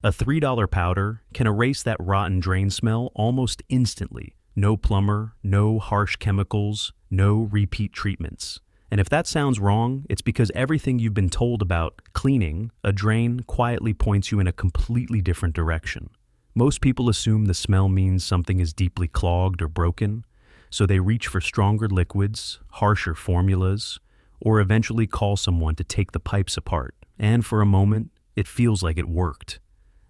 A $3 powder can erase that rotten drain smell almost instantly. No plumber, no harsh chemicals, no repeat treatments. And if that sounds wrong, it's because everything you've been told about cleaning a drain quietly points you in a completely different direction. Most people assume the smell means something is deeply clogged or broken, so they reach for stronger liquids, harsher formulas, or eventually call someone to take the pipes apart. And for a moment, it feels like it worked.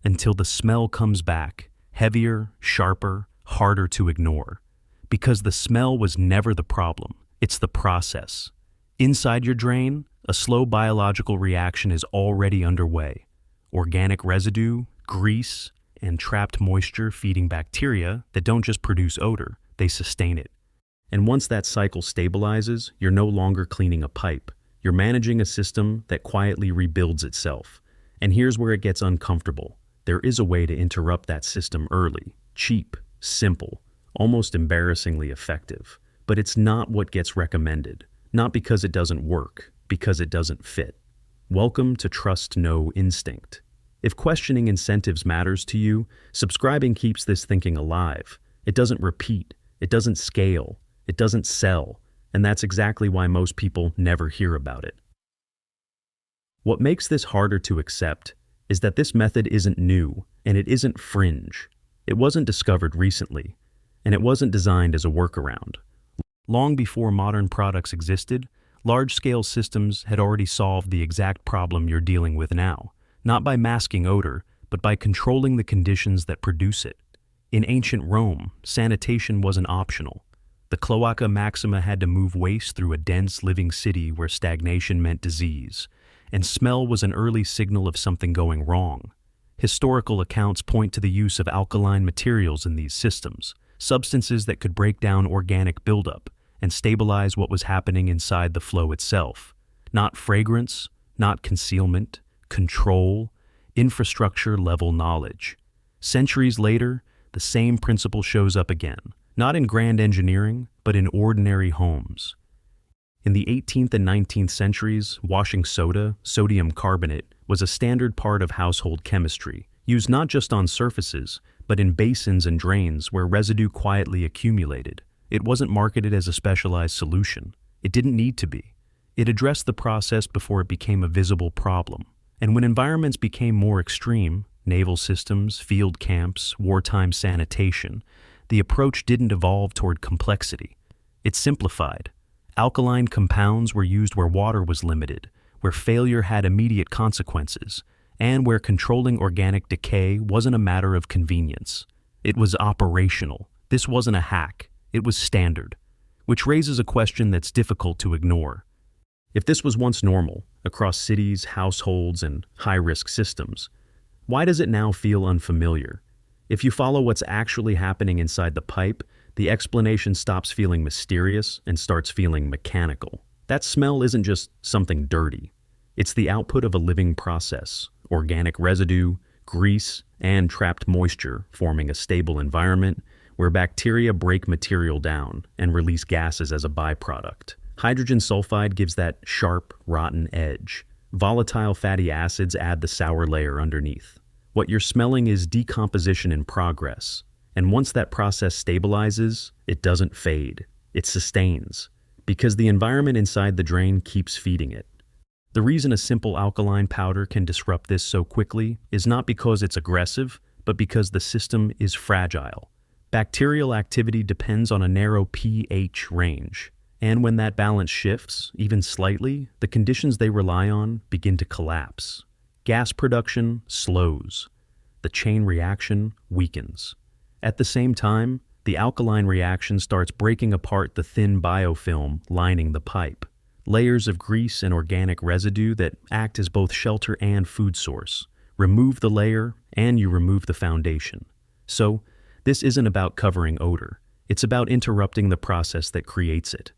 Until the smell comes back, heavier, sharper, harder to ignore. Because the smell was never the problem, it's the process. Inside your drain, a slow biological reaction is already underway. Organic residue, grease, and trapped moisture feeding bacteria that don't just produce odor, they sustain it. And once that cycle stabilizes, you're no longer cleaning a pipe. You're managing a system that quietly rebuilds itself. And here's where it gets uncomfortable. There is a way to interrupt that system early, cheap, simple, almost embarrassingly effective. But it's not what gets recommended. Not because it doesn't work, because it doesn't fit. Welcome to Trust No Instinct. If questioning incentives matters to you, subscribing keeps this thinking alive. It doesn't repeat, it doesn't scale, it doesn't sell, and that's exactly why most people never hear about it. What makes this harder to accept is that this method isn't new, and it isn't fringe. It wasn't discovered recently, and it wasn't designed as a workaround. Long before modern products existed, large-scale systems had already solved the exact problem you're dealing with now, not by masking odor, but by controlling the conditions that produce it. In ancient Rome, sanitation wasn't optional. The cloaca maxima had to move waste through a dense living city where stagnation meant disease, and smell was an early signal of something going wrong. Historical accounts point to the use of alkaline materials in these systems, substances that could break down organic buildup and stabilize what was happening inside the flow itself. Not fragrance, not concealment, control, infrastructure-level knowledge. Centuries later, the same principle shows up again, not in grand engineering, but in ordinary homes. In the 18th and 19th centuries, washing soda, sodium carbonate, was a standard part of household chemistry, used not just on surfaces, but in basins and drains where residue quietly accumulated. It wasn't marketed as a specialized solution. It didn't need to be. It addressed the process before it became a visible problem. And when environments became more extreme, naval systems, field camps, wartime sanitation, the approach didn't evolve toward complexity. It simplified. Alkaline compounds were used where water was limited, where failure had immediate consequences, and where controlling organic decay wasn't a matter of convenience. It was operational. This wasn't a hack. It was standard. Which raises a question that's difficult to ignore. If this was once normal, across cities, households, and high-risk systems, why does it now feel unfamiliar? If you follow what's actually happening inside the pipe, the explanation stops feeling mysterious and starts feeling mechanical. That smell isn't just something dirty. It's the output of a living process, organic residue, grease, and trapped moisture forming a stable environment where bacteria break material down and release gases as a byproduct. Hydrogen sulfide gives that sharp, rotten edge. Volatile fatty acids add the sour layer underneath. What you're smelling is decomposition in progress. And once that process stabilizes, it doesn't fade. It sustains. Because the environment inside the drain keeps feeding it. The reason a simple alkaline powder can disrupt this so quickly is not because it's aggressive, but because the system is fragile. Bacterial activity depends on a narrow pH range. And when that balance shifts, even slightly, the conditions they rely on begin to collapse. Gas production slows. The chain reaction weakens. At the same time, the alkaline reaction starts breaking apart the thin biofilm lining the pipe. Layers of grease and organic residue that act as both shelter and food source. Remove the layer, and you remove the foundation. So, this isn't about covering odor. It's about interrupting the process that creates it.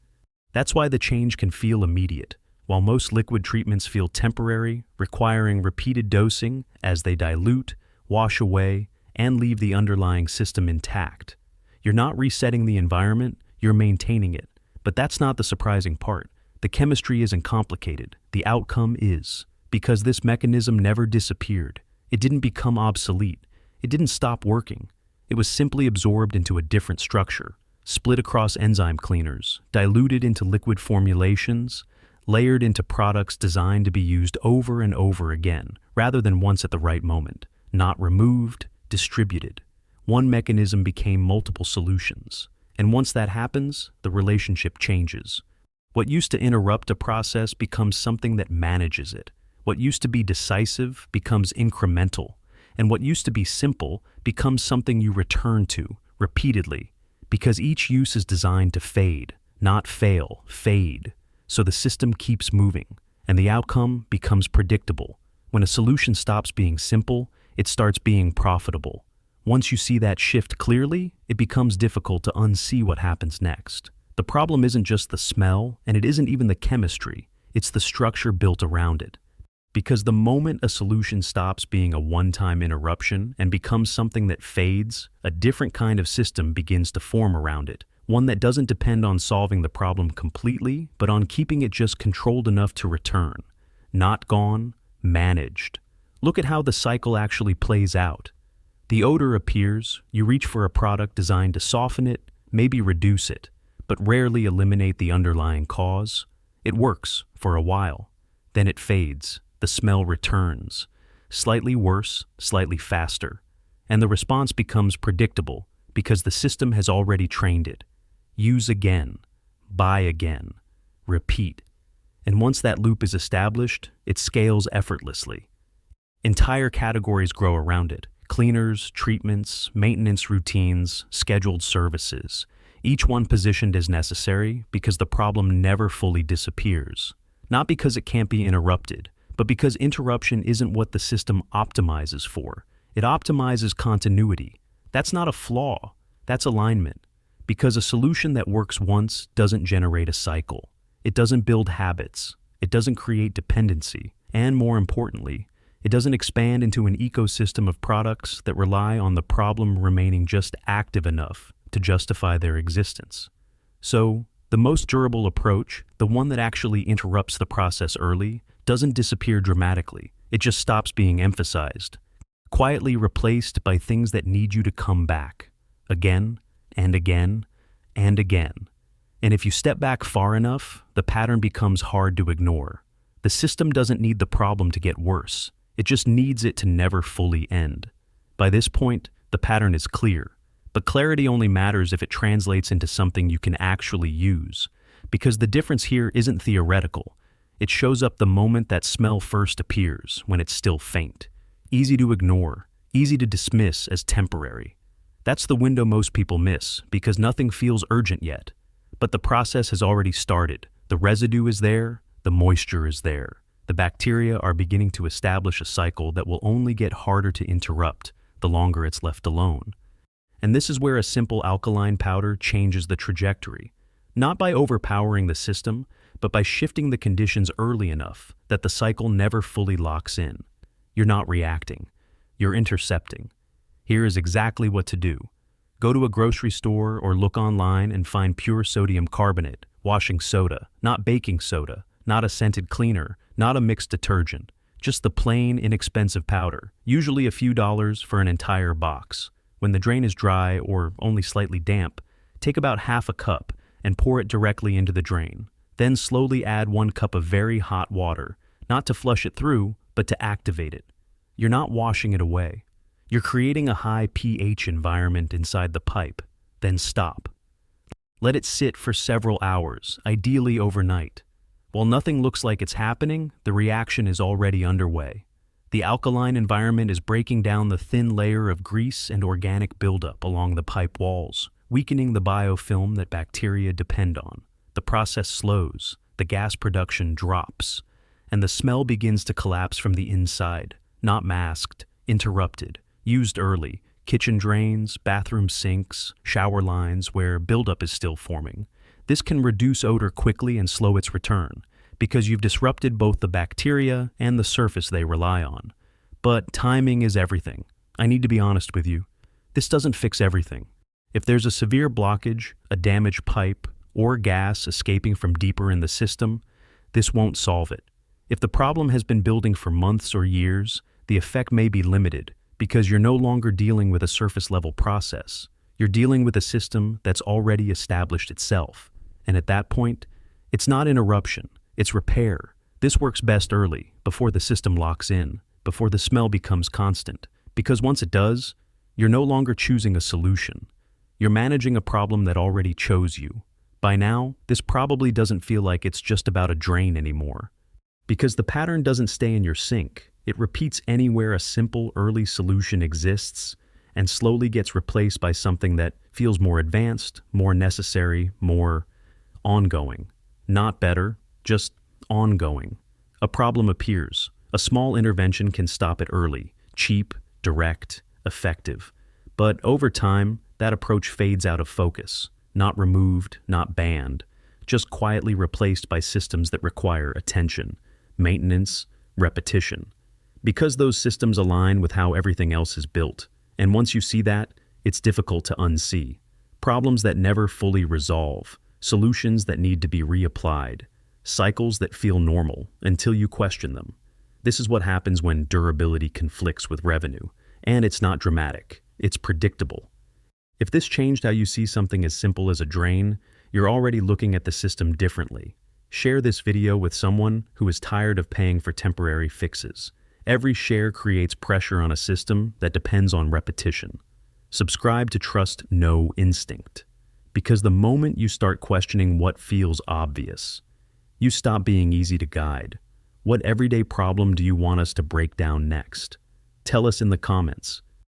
That's why the change can feel immediate, while most liquid treatments feel temporary, requiring repeated dosing as they dilute, wash away, and leave the underlying system intact. You're not resetting the environment, you're maintaining it. But that's not the surprising part. The chemistry isn't complicated. The outcome is. Because this mechanism never disappeared. It didn't become obsolete. It didn't stop working. It was simply absorbed into a different structure, split across enzyme cleaners, diluted into liquid formulations, layered into products designed to be used over and over again, rather than once at the right moment. Not removed, distributed. One mechanism became multiple solutions. And once that happens, the relationship changes. What used to interrupt a process becomes something that manages it. What used to be decisive becomes incremental. And what used to be simple becomes something you return to repeatedly, because each use is designed to fade, not fail, fade. So the system keeps moving, and the outcome becomes predictable. When a solution stops being simple, it starts being profitable. Once you see that shift clearly, it becomes difficult to unsee what happens next. The problem isn't just the smell, and it isn't even the chemistry, it's the structure built around it. Because the moment a solution stops being a one-time interruption and becomes something that fades, a different kind of system begins to form around it. One that doesn't depend on solving the problem completely, but on keeping it just controlled enough to return. Not gone, managed. Look at how the cycle actually plays out. The odor appears, you reach for a product designed to soften it, maybe reduce it, but rarely eliminate the underlying cause. It works for a while. Then it fades. The smell returns. Slightly worse, slightly faster. And the response becomes predictable because the system has already trained it. Use again. Buy again. Repeat. And once that loop is established, it scales effortlessly. Entire categories grow around it. Cleaners, treatments, maintenance routines, scheduled services. Each one positioned as necessary because the problem never fully disappears. Not because it can't be interrupted, but because interruption isn't what the system optimizes for. It optimizes continuity. That's not a flaw, that's alignment. Because a solution that works once doesn't generate a cycle. It doesn't build habits. It doesn't create dependency. And more importantly, it doesn't expand into an ecosystem of products that rely on the problem remaining just active enough to justify their existence. So, the most durable approach, the one that actually interrupts the process early, doesn't disappear dramatically. It just stops being emphasized, quietly replaced by things that need you to come back, again and again and again. And if you step back far enough, the pattern becomes hard to ignore. The system doesn't need the problem to get worse. It just needs it to never fully end. By this point, the pattern is clear. But clarity only matters if it translates into something you can actually use. Because the difference here isn't theoretical. It shows up the moment that smell first appears, when it's still faint. Easy to ignore, easy to dismiss as temporary. That's the window most people miss, because nothing feels urgent yet. But the process has already started. The residue is there, the moisture is there. The bacteria are beginning to establish a cycle that will only get harder to interrupt the longer it's left alone. And this is where a simple alkaline powder changes the trajectory. Not by overpowering the system, but by shifting the conditions early enough that the cycle never fully locks in. You're not reacting. You're intercepting. Here is exactly what to do. Go to a grocery store or look online and find pure sodium carbonate, washing soda, not baking soda, not a scented cleaner, not a mixed detergent, just the plain, inexpensive powder, usually a few dollars for an entire box. When the drain is dry or only slightly damp, take about half a cup and pour it directly into the drain. Then slowly add 1 cup of very hot water, not to flush it through, but to activate it. You're not washing it away. You're creating a high pH environment inside the pipe. Then stop. Let it sit for several hours, ideally overnight. While nothing looks like it's happening, the reaction is already underway. The alkaline environment is breaking down the thin layer of grease and organic buildup along the pipe walls, weakening the biofilm that bacteria depend on. The process slows, the gas production drops, and the smell begins to collapse from the inside, not masked, interrupted, used early, kitchen drains, bathroom sinks, shower lines where buildup is still forming. This can reduce odor quickly and slow its return, because you've disrupted both the bacteria and the surface they rely on. But timing is everything. I need to be honest with you. This doesn't fix everything. If there's a severe blockage, a damaged pipe, or gas escaping from deeper in the system, this won't solve it. If the problem has been building for months or years, the effect may be limited because you're no longer dealing with a surface-level process. You're dealing with a system that's already established itself. And at that point, it's not interruption, it's repair. This works best early, before the system locks in, before the smell becomes constant. Because once it does, you're no longer choosing a solution. You're managing a problem that already chose you. By now, this probably doesn't feel like it's just about a drain anymore. Because the pattern doesn't stay in your sink. It repeats anywhere a simple early solution exists and slowly gets replaced by something that feels more advanced, more necessary, more ongoing. Not better, just ongoing. A problem appears. A small intervention can stop it early, cheap, direct, effective. But over time, that approach fades out of focus. Not removed, not banned, just quietly replaced by systems that require attention, maintenance, repetition. Because those systems align with how everything else is built. And once you see that, it's difficult to unsee. Problems that never fully resolve, solutions that need to be reapplied, cycles that feel normal until you question them. This is what happens when durability conflicts with revenue. And it's not dramatic, it's predictable. If this changed how you see something as simple as a drain, you're already looking at the system differently. Share this video with someone who is tired of paying for temporary fixes. Every share creates pressure on a system that depends on repetition. Subscribe to Trust No Instinct. Because the moment you start questioning what feels obvious, you stop being easy to guide. What everyday problem do you want us to break down next? Tell us in the comments.